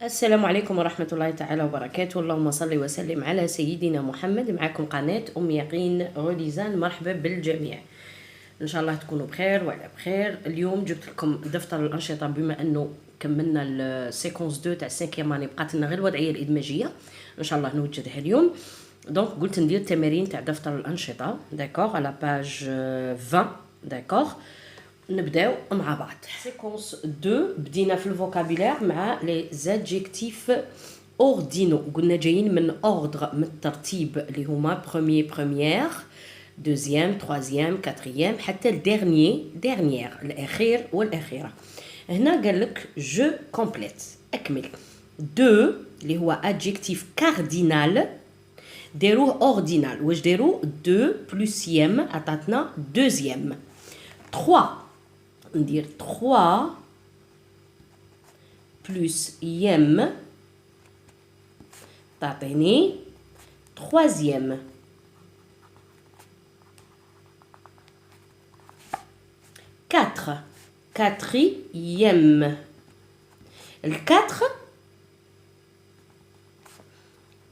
السلام عليكم ورحمة الله تعالى وبركاته. اللهم صل وسلم على سيدنا محمد. معكم قناة أم يقين غوليزان. مرحبا بالجميع، إن شاء الله تكونوا بخير وعلى بخير. اليوم جبت لكم دفتر الأنشطة، بما أنه كملنا السيكونس 2 تاع السانكيام اني، بقات لنا غير الوضعية الإدماجية إن شاء الله نوجدها اليوم. دونك قلت ندير تمارين تاع دفتر الأنشطة، داكوغ، على باج 20. داكوغ، نبداو مع بعض. سيكونس 2 بدينا في الفوكابيلير مع لي زادجيكتيف اوردينو. قلنا جايين من اوردر، من الترتيب، اللي هما بروميي بروميير، دوزيام تروازيام كاتريام، حتى الديرنيي ديرنيير، الاخير والاخيره. هنا قال لك جو كومبليت، اكمل. دو اللي هو ادجيكتيف كاردينال، ديروه اوردينال. واش ديرو؟ دو بلس يم عطاتنا دوزيام. 3 ندير 3 بلس يم تعطيني troisième. 4 quatrième. الكاتر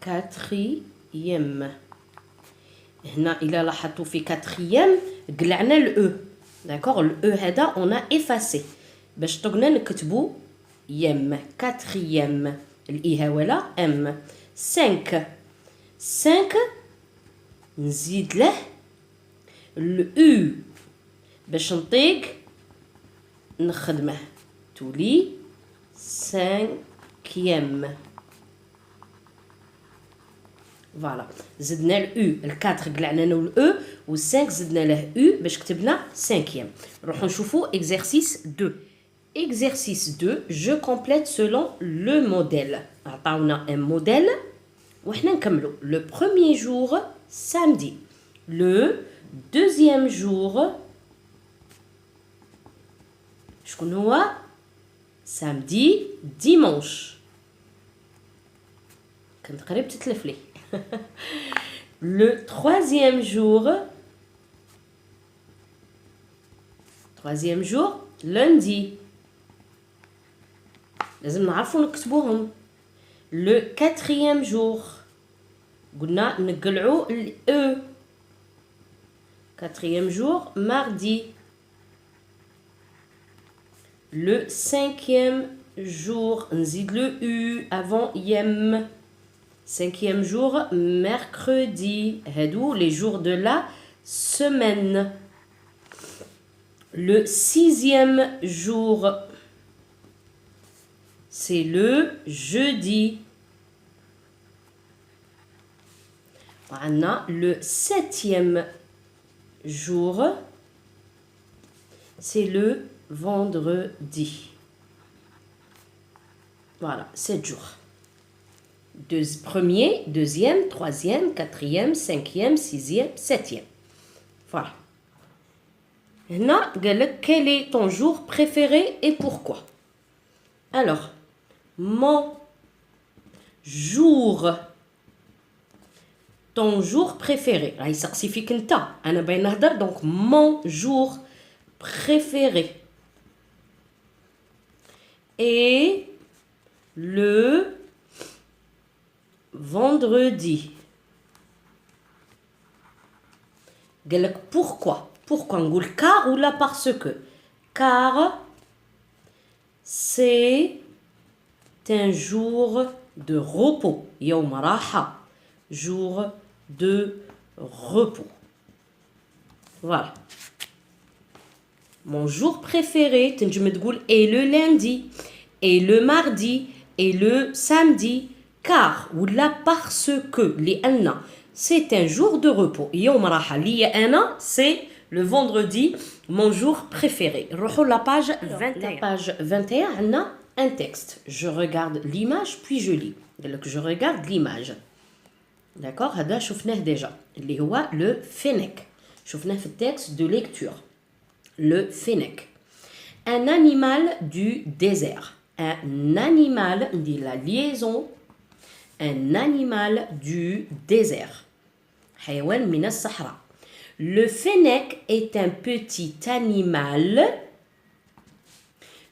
quatrième. هنا إلا لاحظتوا في quatrième قلعنا الأو، داكوغ. الأو هذا أنا إفاسي باش طقنا نكتبو يم. كاتريام الإي ولا أم. 5 نزيد له الأو باش نطيق نخدمه، تولي 5ème. فوالا، زدنا الاو. الكاتر قلعنا له الاو، و5 زدنا له او باش كتبنا 5ème. نروحو نشوفو اكزرسيس 2. اكزرسيس 2 جو كومبليت سولون لو موديل. عطاونا ان موديل وحنا نكملو. لو بروميي جور سامدي، لو دوزيام جور شكون هو؟ سامدي ديمونش. كنت قريب تتلف لي. Le troisième jour, lundi. لازم نعرفو نكتبوهم. Le quatrième jour قلنا نقلعو ال quatrième jour, mardi. Le 5ème jour نزيد le u avant yem. 5ème jour, mercredi. هادو les jours de la semaine. Le 6ème jour, c'est le jeudi. وعندنا le 7ème jour, c'est le vendredi. Voilà, 7 jours. Premier, deuxième, troisième, quatrième, cinquième, sixième, septième. Voilà. Maintenant, quel est ton jour préféré et pourquoi? Alors, mon jour. Ton jour préféré. Là, il s'artifie qu'un temps. Donc, mon jour préféré. Et le vendredi. Pourquoi? Pourquoi on dit car ou là parce que? Car c'est un jour de repos. يوم راحة. Jour de repos. Voilà. Mon jour préféré, تنجم تقول et le lundi, et le mardi, et le samedi. Car ou là parce que لأن c'est un jour de repos. يوم راحة لي أنا c'est le vendredi, mon jour préféré. نروحو la page 21. La page 21 عندنا un texte. Je regarde l'image puis je lis. Donc je regarde l'image. D'accord, هذا شفناه déjà اللي هو le fennec. شفناه في التكست de lecture. Le fennec. Un animal du désert. Un animal, on dit la liaison. Un animal du désert. حيوان من الصحراء. Le fennec est un petit animal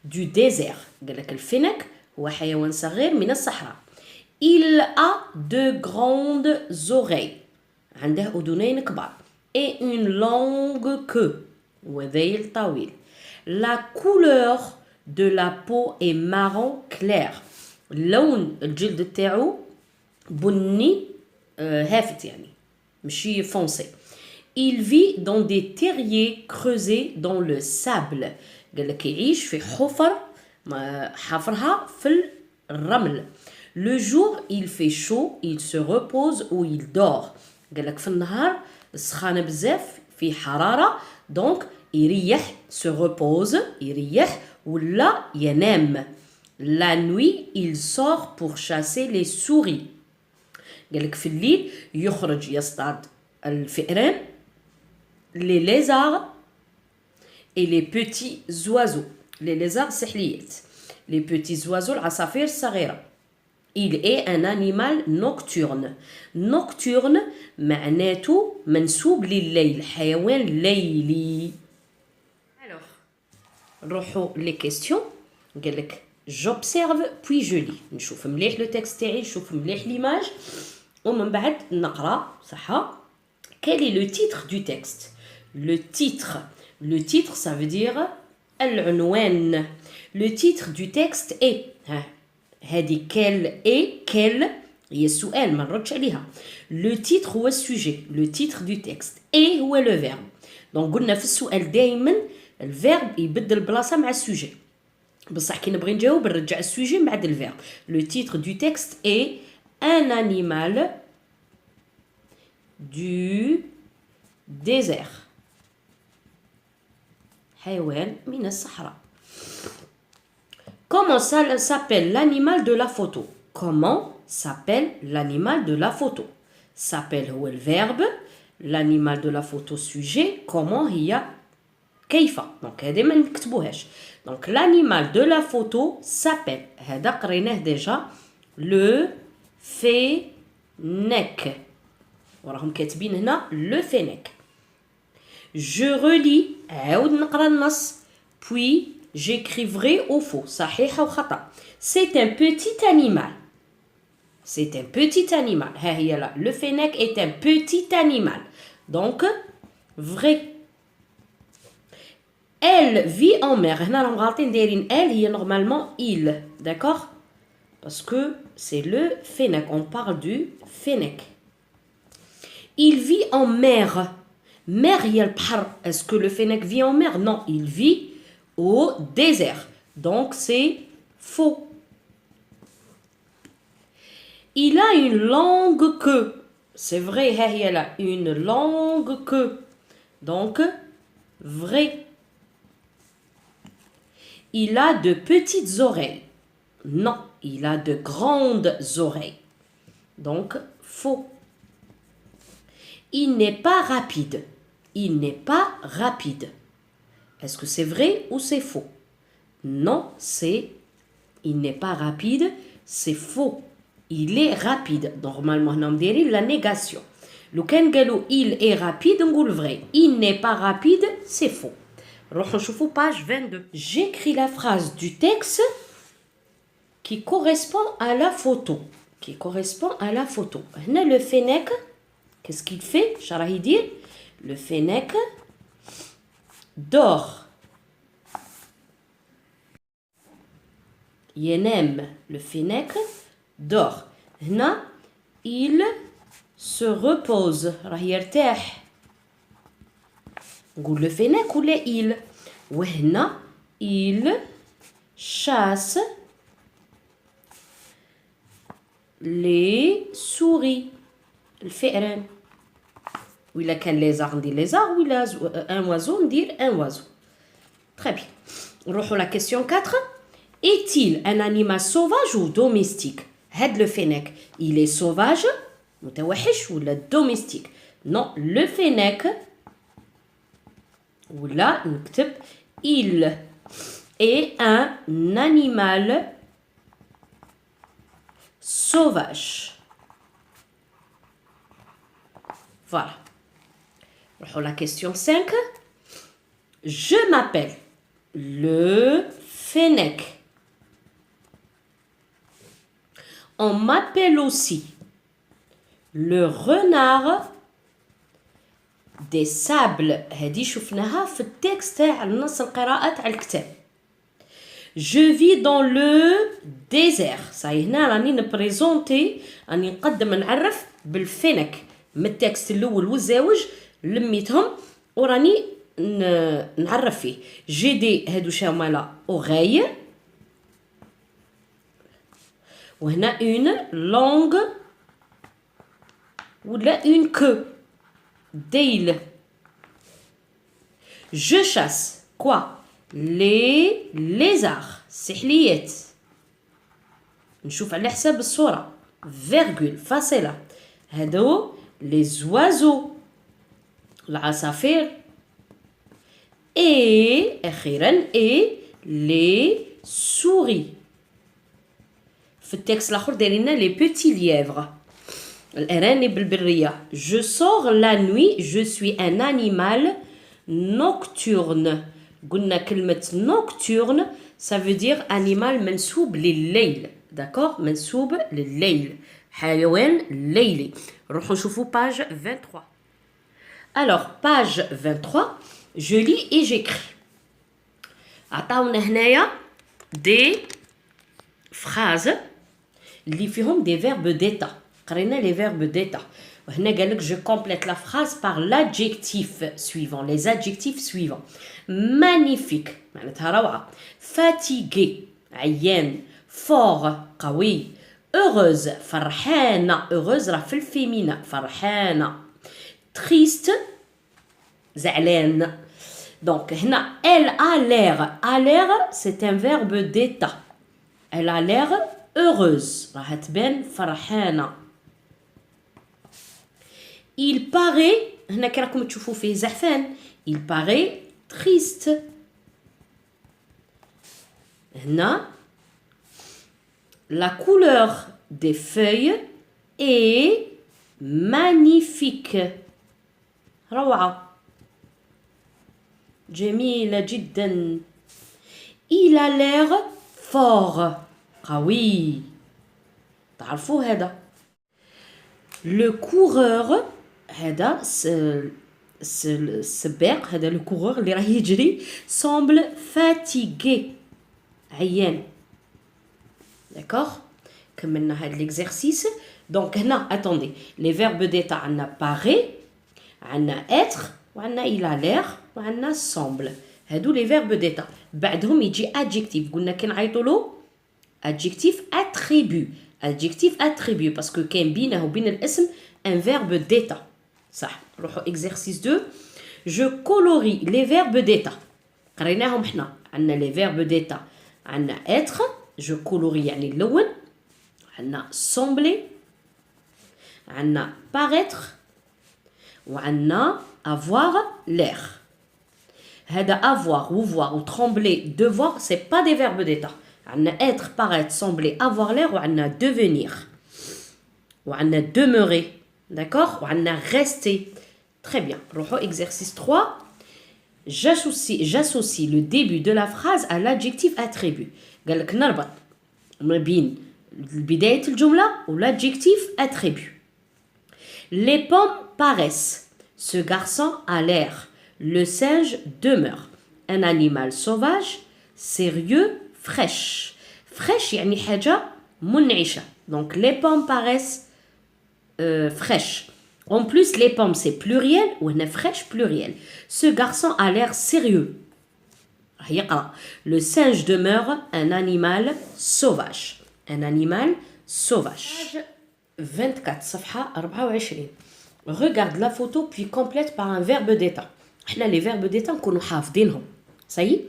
du désert. قال لك الفينك هو حيوان صغير من الصحراء. Il a de grandes oreilles. عنده أذنين كبار. Et une longue queue. وذيل طويل. La couleur de la peau est marron clair. لون الجلد تاعو بني هافت يعني ماشي foncé. Il vit dans des terriers creusés dans le sable. قال لك يعيش في حفرها في الرمل. Le jour il fait chaud, il se repose ou il dort. قال لك في النهار سخانة بزاف في حرارة دونك يريح se repose يريح ولا ينام. La nuit il sort pour chasser les souris. قال لك في الليل يخرج يصطاد الفئران les lézards et les petits oiseaux. Les lézards سحليات. Les petits oiseaux العصافير الصغيرة. Il est un animal nocturne. Nocturne معناته منسوب لليل حيوان ليلي. Alors نروحوا les questions. قال لك j'observe puis je lis. نشوف مليح لو تكست تاعي نشوف مليح l'image ومن بعد نقرا صح. Quel est le titre du texte? Le titre ça veut dire العنوان. Le titre du texte est هذه quel هي السؤال ما نردش عليها. Le titre هو السوجي. Le titre du texte et هو le verbe. donc قلنا في السؤال دائما الفيرب يبدل بلاصه مع السوجي بصح كي نبغي نجاوب نرجع السوجي من بعد الفيرب. Le titre du texte est un animal du désert. حيوان من الصحراء. Comment ça s'appelle l'animal de la photo? Comment s'appelle l'animal de la photo? S'appelle هو الverbe, l'animal de la photo sujet, comment هي كيف. donc هذه ما نكتبوهاش. donc l'animal de la photo s'appelle هذا قريناه déjà le fennec. وراهم كاتبين هنا le fennec. Je relis عاود نقرا النص puis j'écris vrai ou faux صحيح أو خطأ. C'est un petit animal. C'est un petit animal. ها هي là. Le fennec est un petit animal. donc vrai. Elle vit en mer. هنا راهم غالطين دايرين elle هي normalement il. d'accord parce que c'est le fennec. on parle du fennec. Il vit en mer. Mer هي البحر. Est-ce que le fennec vit en mer? Non, il vit au désert. donc c'est faux. Il a une longue queue. c'est vrai, ها هي là. une longue queue. donc vrai. Il a de petites oreilles. non, il a de grandes oreilles. donc faux. Il n'est pas rapide. Il n'est pas rapide. Est-ce que c'est vrai ou c'est faux? non, c'est il n'est pas rapide, c'est faux. il est rapide. normalement هنا مديرين la négation. لو كان قالوا il est rapide نقول vrai. il n'est pas rapide, c'est faux. نروحوا نشوفوا page 22. J'écris la phrase du texte qui correspond à la photo. Qui correspond à la photo. هنا le fennec qu'est-ce qu'il fait? اش راه يدير? le fennec dort. ينام. le fennec dort. هنا il se repose. راه يرتاح. نقول le fennec ولا il. وهنا il chasse les souris. الفئران. وإلا كان lézard ندير lézard وإلا un oiseau ندير un oiseau. très bien. نروحوا la question 4. Est-il un animal sauvage ou domestique? هاد le fennec il est sauvage متوحش ولا domestique? non, le fennec ولا نكتب il est un animal sauvage. Voilà. La question 5. Je m'appelle le fennec. on m'appelle aussi le renard des sables. هذه شفناها في التكست تاع النص القراءة تاع الكتاب. Je vis dans le désert. صاي هنا راني نبريزونتي، راني نقدم نعرف بالفينك من التكست الاول والزاوج لميتهم وراني نعرف فيه. جي دي هادو شامله اوغاي، وهنا اون لونغ ولا اون كو ديل. Je chasse quoi? Les lézards. سحليات. نشوف على حساب الصورة. فيرغول فاصلة. هادو les oiseaux. العصافير. et أخيرا et les souris. في التكست الآخر دايرين les petits lièvres. الأرانب البرية. Je sors la nuit, je suis un animal nocturne. قلنا كلمة nocturne ça veut dire animal منسوب لليل. d'accord منسوب لليل، حيوان ليلي. نروحو نشوفو page 23. alors page 23 je lis et j'écris. عطاونا هنايا des phrases اللي فيهم des verbes d'état. قرينا les verbes d'état. وهنا قالك je complète la phrase par l'adjectif suivant. les adjectifs suivants. magnifique معناتها روعة. fatigué عيان. fort قوي. heureuse فرحانة. heureuse راه في الفيمينا فرحانة. triste زعلان. donc هنا elle a l'air. a l'air c'est un verbe d'état. elle a l'air heureuse راح تبان فرحانة. il paraît هنا كي راكم تشوفوا فيه زعفان. il paraît triste. هنا la couleur des feuilles est magnifique. روعة جميلة جدا. il a l'air fort قوي. تعرفوا هذا. le coureur هذا السباق هذا لو كورور اللي راه يجري semble fatigué عيان. d'accord كملنا هذا l'exercice. donc هنا attendez les verbes d'état عندنا paraît عندنا être وعندنا il a l'air وعندنا semble. هادو les verbes d'état. بعدهم يجي adjectif. قلنا كي نعيطوا له adjectif attribut. adjectif attribut parce que كاين بينه وبين الاسم un verbe d'état. صح. نروحوا exercice 2. je colorie les verbes d'état. قريناهم حنا. عندنا les verbes d'état عندنا être je colorie يعني نلون. عندنا sembler عندنا paraître وعندنا avoir l'air. هذا avoir ou voir ou trembler devoir c'est pas des verbes d'état. عندنا être paraître sembler avoir l'air وعندنا devenir وعندنا demeurer. d'accord وعندنا rester. très bien. نروحوا exercice 3. j'associe le début de la phrase à l'adjectif attribut. قال لك نربط ما بين بداية الجملة و l'adjectif attribut. les pommes paraissent. ce garçon a l'air. le singe demeure. un animal sauvage. sérieux fraîche. fraîche يعني حاجة منعشة. donc les pommes paraissent fraîches. en plus les pommes c'est pluriel وهنا fraîche pluriel. ce garçon a l'air sérieux. يقرأ. le singe demeure un animal sauvage. un animal sauvage. 24 صفحة 24. regarde la photo puis complète par un verbe d'état. احنا les verbes d'état نكونوا حافظينهم. صحيح.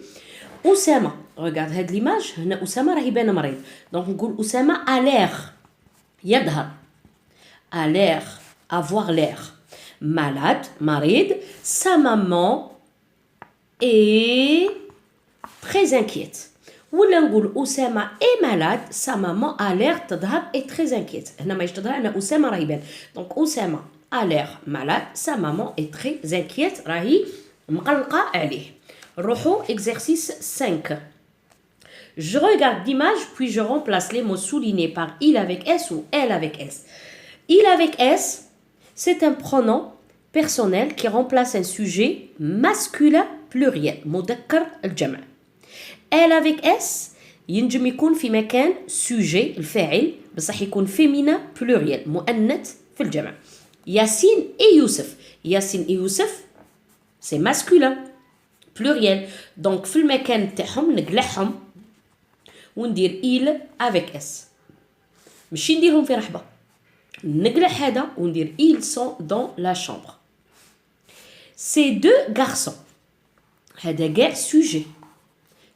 أسامة. regarde هاد l'image. هنا أسامة راهي باينة مريض. donc نقول أسامة a l'air يظهر. a l'air avoir l'air malade مريض. sa maman est très inquiète. ولا نقول أسامة est malade. sa maman a l'air تظهر est très inquiète. هنا ما تظهر أنا أسامة راهي بان. donc أسامة a l'air malade. sa maman est très inquiète راهي مقلقة عليه. نروحو exercice 5. Je regarde l'image, puis je remplace les mots soulignés par il avec S ou elle avec S. Il avec S, c'est un pronom personnel qui remplace un sujet masculin pluriel. مذكر الجمع. Elle avec S ينجم يكون في مكان sujet الفاعل بصح يكون féminin pluriel مؤنث في الجمع. ياسين et يوسف. ياسين et يوسف c'est masculin pluriel. donc في المكان تاعهم نقلعهم وندير il avec S. ماشي نديرهم في رحبة. نقلع هذا وندير ils sont dans la chambre. Ces deux garçons. هذا كاع sujet.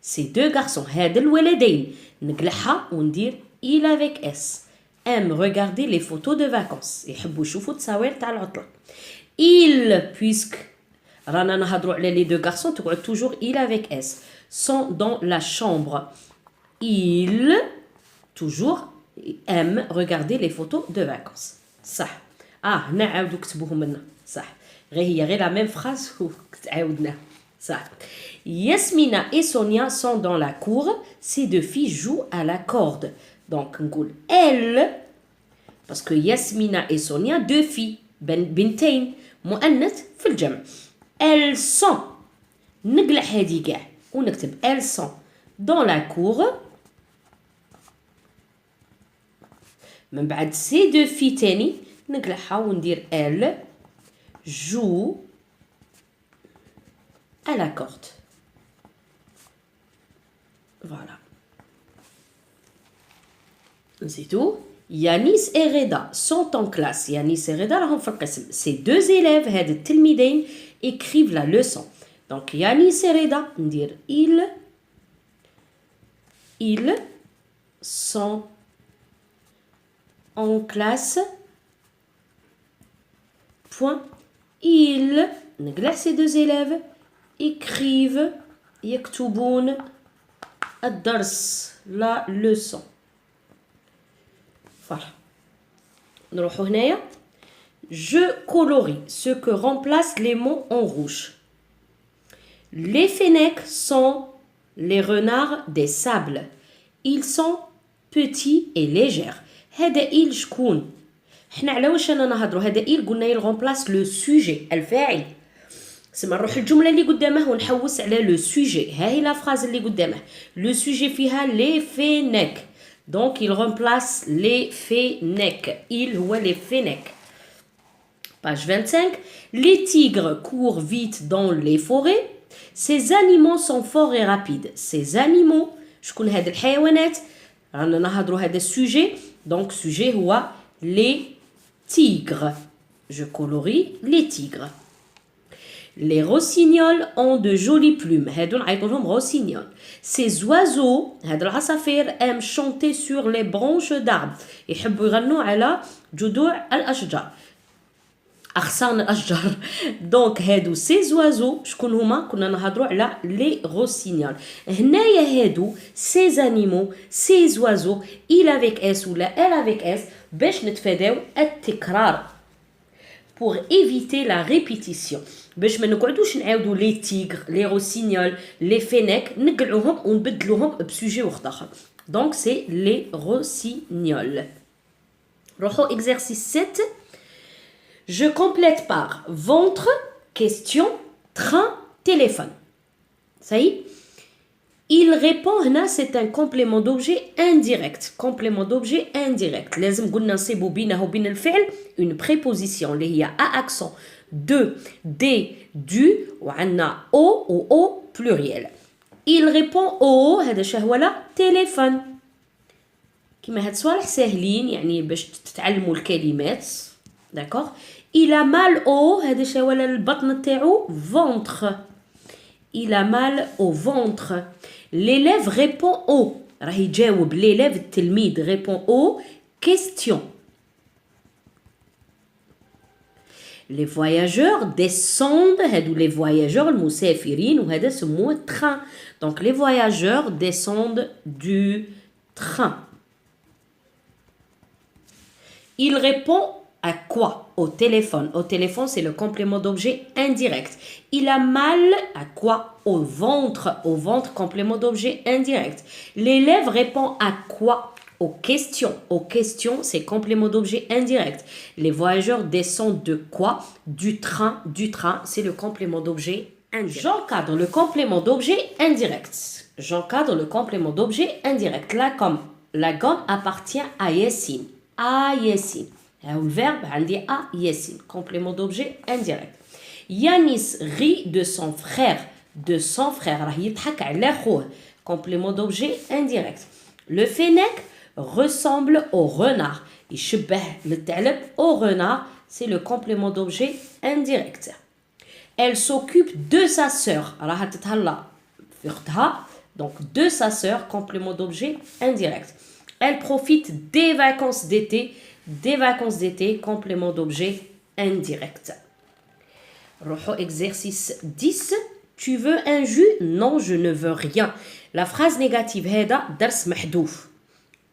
Ces deux garçons. هذا الولدين. نقلعها وندير il avec S. aiment regarder les photos de vacances. يحبوا يشوفوا التصاوير تاع العطلة. ils puisque رانا نهضروا على les deux garçons تقعد toujours il avec S. sont dans la chambre. ils toujours aiment regarder les photos de vacances. صح. هنا عاودوا كتبوهم لنا. صح. غير la même phrase وتعاودناها. صح. Yasmina et Sonia sont dans la cour. Ces deux filles jouent à la corde. Donc نقول elles parce que Yasmina et Sonia deux filles بنتين مؤنث في الجمع. elles sont نقلع هذه كاع ونكتب elles sont dans la cour. من بعد ces deux filles تاني نقلعها وندير elles jouent à la corde. Voilà. C'est tout. Yanis et Reda sont en classe. Yanis et Reda راهم في القسم. Ces deux élèves هاد التلميذين écrivent la leçon. Donc Yanis et Reda ندير ils sont en classe. Point. Ils نقلع ces deux élèves écrivent يكتبون الدرس la leçon. Voilà. نروحو هنايا. Je colorie ce que remplacent les mots en rouge. Les fennecs sont les renards des sables. Ils sont petits et légers. هذا il شكون؟ حنا على واش انا نهضروا؟ هذا il قلنا il remplace le sujet الفاعل. سما نروح الجمله اللي قدامه ونحوس على لو سوجي. ها هي لا فراز اللي قدامه. لو سوجي فيها لي فينيك. دونك il remplace les fennecs. il هو les fennecs. Page 25. Les tigres courent vite dans les forêts. Ces animaux sont forts et rapides. Ces animaux شكون هاد الحيوانات؟ رانا نهضروا هذا السوجي. دونك سوجي هو les tigres. Je colorie les tigres. Les rossignols ont de jolies plumes. هادو نعيطوا لهم rossignols. Ces oiseaux هاد العصافير aiment chanter sur les branches d'arbres. يحبوا يغنوا على جذوع الأشجار. أغصان الأشجار. دونك هادو ces oiseaux شكون هما؟ كنا نهضروا على les rossignols. هنايا هادو ces animaux ces oiseaux il avec S ولا elle avec S باش نتفاداو التكرار. Pour éviter la répétition. باش ما نقعدوش نعاودوا لي تيغر لي روسينيول لي فينيك نقلعوهم ونبدلوهم بسوجي وقت اخر. دونك سي لي روسينيول. روحو exercice 7. Je complète par ventre, question, train, téléphone. Ça y est. Il répond هنا c'est un complément d'objet indirect. Complément d'objet indirect. لازم قلنا نصيبوا بينه وبين الفعل une préposition اللي هي à accent de, des, du وعندنا au ou au pluriel. Il répond au هذا شهوة لا téléphone. كما هاد الصوالح ساهلين يعني باش تتعلموا الكلمات. d'accord. Il a mal au هذا شهوة لا البطن تاعو ventre. Il a mal au ventre. L'élève répond au. راح يجاوب l'élève التلميذ répond aux questions. Les voyageurs descendent. هادو les voyageurs المسافرين وهذا سموه train. Donc les voyageurs descendent du train. Il répond À quoi? Au téléphone. Au téléphone, c'est le complément d'objet indirect. Il a mal à quoi? Au ventre. Au ventre, complément d'objet indirect. L'élève répond à quoi? Aux questions. Aux questions, c'est complément d'objet indirect. Les voyageurs descendent de quoi? Du train. Du train, c'est le complément d'objet indirect. J'encadre le complément d'objet indirect. J'encadre le complément d'objet indirect. La gomme appartient à Yassine. À Yassine. Le verbe عندي à Yassine. Complément d'objet indirect. Yanis rit de son frère. De son frère. راه يضحك على خوه. Complément d'objet indirect. Le fennec ressemble au renard. يشبه الثعلب au renard. C'est le complément d'objet indirect. Elle s'occupe de sa sœur. راها تتهلا في اختها. Donc de sa sœur, complément d'objet indirect. Elle profite des vacances d'été. Des vacances d'été, complément d'objet indirect. Exercice 10. Tu veux un jus? Non, je ne veux rien. La phrase négative هذا درس محذوف.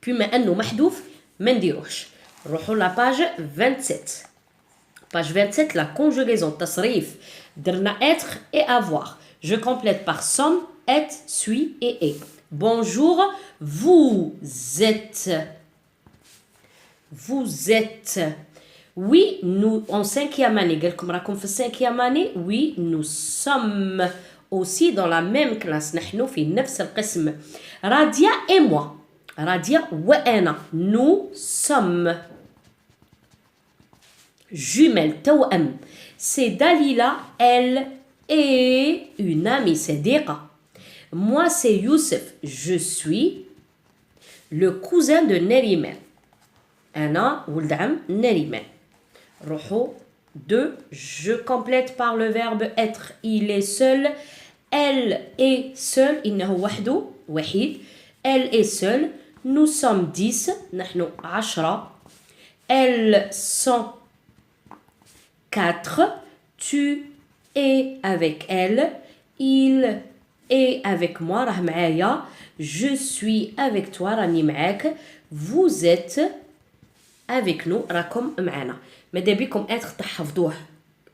بما انه محذوف ما نديروهش. نروحوا la page 27. Page 27, la conjugaison تصريف. درنا être et avoir. Je complète par somme, être, suis et est. Bonjour, vous êtes. Vous êtes. Oui, nous, en 5e année. قالكم راكم في 5e année. Oui, nous sommes aussi dans la même classe. نحن في نفس القسم. Radia et moi. Radia وأنا. Nous sommes. Jumelle, توأم. C'est Dalila, elle est une amie, صديقة. Moi, c'est Youssef. Je suis le cousin de Neriman. أنا ولد عم نريمان. روحوا 2. Je complète par le verbe être. Il est seul. Elle est seule. إنه وحده وحيد. Elle est seule. Nous sommes 10. نحن 10. Elles sont 4. Tu es avec elle. Il est avec moi. راه معايا. Je suis avec toi. راني معاك. Vous êtes avec nous. راكم معنا. ماذا بكم être تحفظوه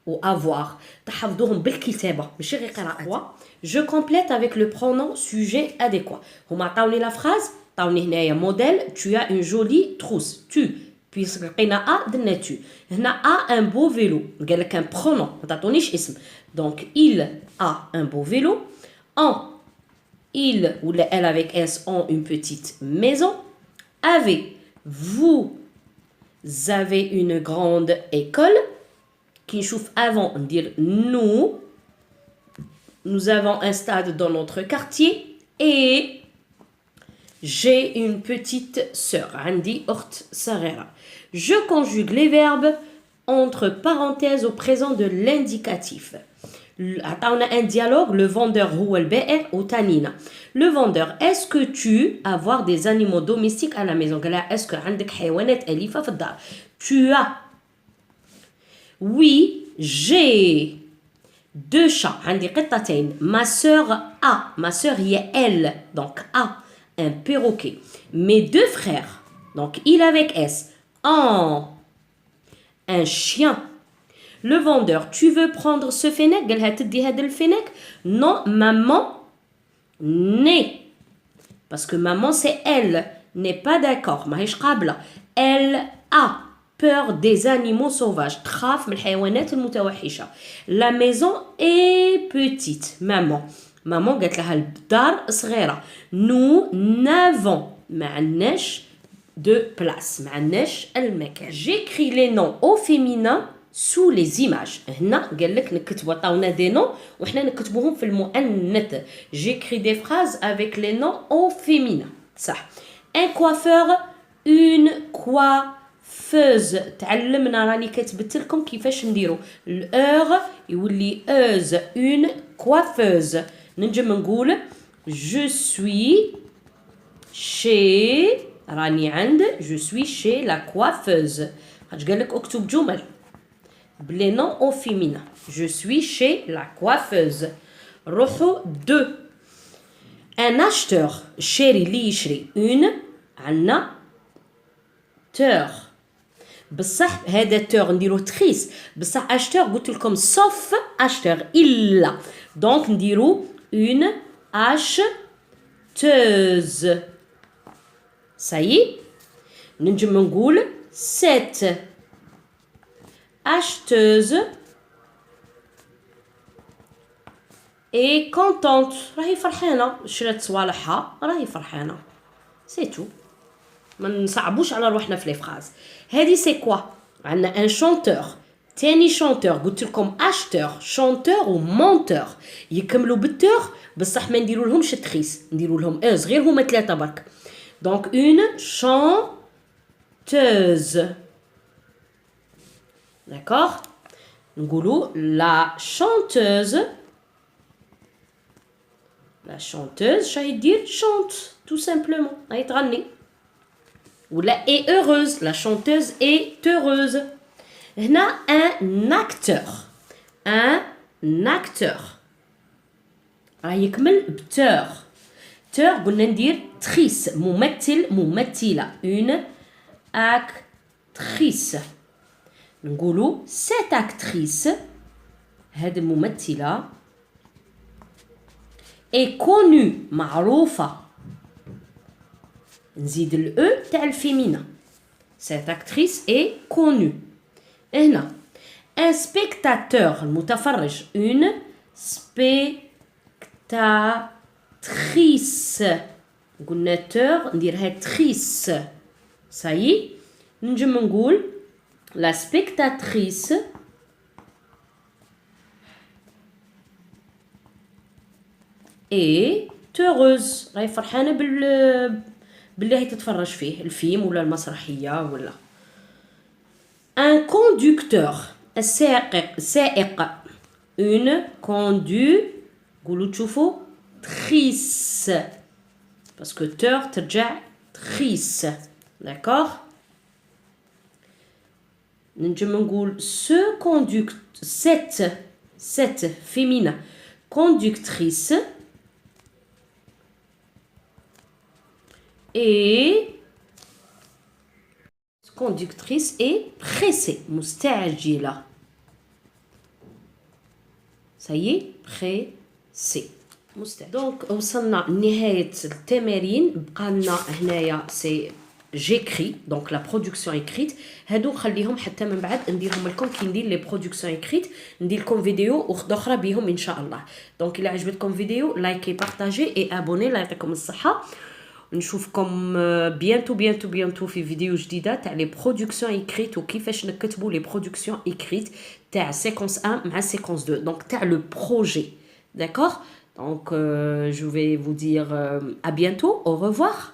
ou avoir تحفظوهم بالكتابة ماشي غير قراءة. Je complète avec le pronom sujet adéquat. هما عطاوني لا phrase. عطاوني هنايا موديل. Tu as une jolie trousse. Tu puisque لقينا a درنا tu. هنا a un beau vélo. قال لك un pronom. ما تعطونيش اسم. Donc il a un beau vélo. Il ou elle avec s ont une petite maison. Vous avez une grande école. Qui chauffe avant dire nous avons un stade dans notre quartier et j'ai une petite sœur. عندي أخت صغيرة. Je conjugue les verbes entre parenthèses au présent de l'indicatif. عطاونا un dialogue. Le vendeur هو البائع وتانينا. Le vendeur, est-ce que tu avoir des animaux domestiques à la maison? قال est-ce que عندك حيوانات أليفة في الدار? Tu as. Oui, j'ai 2 chats. عندي قطتين. Ma sœur a. Ma sœur هي elle. Donc a un perroquet. Mes 2 frères. Donc il avec S. Un chien. Le vendeur, tu veux prendre ce fennec? قالها تدي هذا الفينك. Non, maman n'est. Parce que maman c'est elle. N'est pas d'accord. ماهيش قابلة. Elle a peur des animaux sauvages. تخاف من الحيوانات المتوحشة. La maison est petite. Maman قالت لها الدار صغيرة. Nous n'avons ما عندناش de place. ما عندناش المكان. J'écris les noms au féminin sous les images. هنا قال لك نكتبوا عطاونا des noms وحنا نكتبوهم في المؤنث. J'écris des phrases avec les noms au féminin. صح. Un coiffeur, une coiffeuse. تعلمنا راني كتبت لكم كيفاش نديرو الأور يولي أوز. une coiffeuse. نجم نقول je suis chez راني عند je suis chez la coiffeuse. خاطش قال لك اكتب جمل les noms au féminin. Je suis chez la coiffeuse. روحوا 2. Un acheteur. شاري اللي يشري. Une عنا teur. بصح هذا تور نديروه تخيس، بصح اشتور قلت لكم صوف اشتور الا، دونك نديرو اون اشتوز. سايي ننجم نقول سيت اشتوز اي كونتونت، راهي فرحانه، شرات صوالحها راهي فرحانه، سي تو. ما نصعبوش على روحنا في لي فراز. هذه سي كوا، عندنا ان شونتور، تاني شونتور قلت لكم اشتور، شونتور ومونتور يكملوا بالتور، بصح ما نديروا لهمش تخيس، نديروا لهم اوز غير هما ثلاثه برك. دونك اون شونتوز، داكوغ. نقولوا لا شونتوز، لا شونتوز شاهي دير شونت tout simplement، راهي تغني. ولا est heureuse، la chanteuse est heureuse. هنا un acteur، un acteur راه يكمل بتور. تور قلنا ندير تخيس، ممثل ممثلة، une actrice. نقولوا cette actrice، هذه الممثلة est connue، معروفة، نزيد الاو تاع الفيمينا. cette actrice est connue. هنا un spectateur، المتفرج، une spectatrice، قلنا تور نديرها تريس. سايي نجم نقول la spectatrice est heureuse، راهي فرحانة باللي هي تتفرج فيه، الفيلم ولا المسرحية ولا. un conducteur، السائق، une قولوا تشوفوا تريس، باسكو تور ترجع تريس، داكوغ. نجم نقول ce cette féminin conductrice est pressée، مستعجلة. ça y est pressée، مستعجلة. دونك وصلنا لنهاية التمارين، بقى لنا هنايا سي جيكري، دونك لا برودكسيون اكريت. هادو خليهم حتى من بعد نديرهم لكم كي ندير لي برودكسيون اكريت، ندير لكم فيديو اخرى بهم ان شاء الله. دونك الا عجبتكم فيديو لايكي بارطاجي اي ابوني، الله يعطيكم الصحه. نشوفكم بيانتو في فيديو جديده تاع لي برودكسيون اكريت، وكيفاش نكتبوا لي برودكسيون اكريت تاع سيكونس 1 مع سيكونس 2، دونك تاع لو بروجي، داكوغ. دونك je vais vous dire à bientôt, au revoir.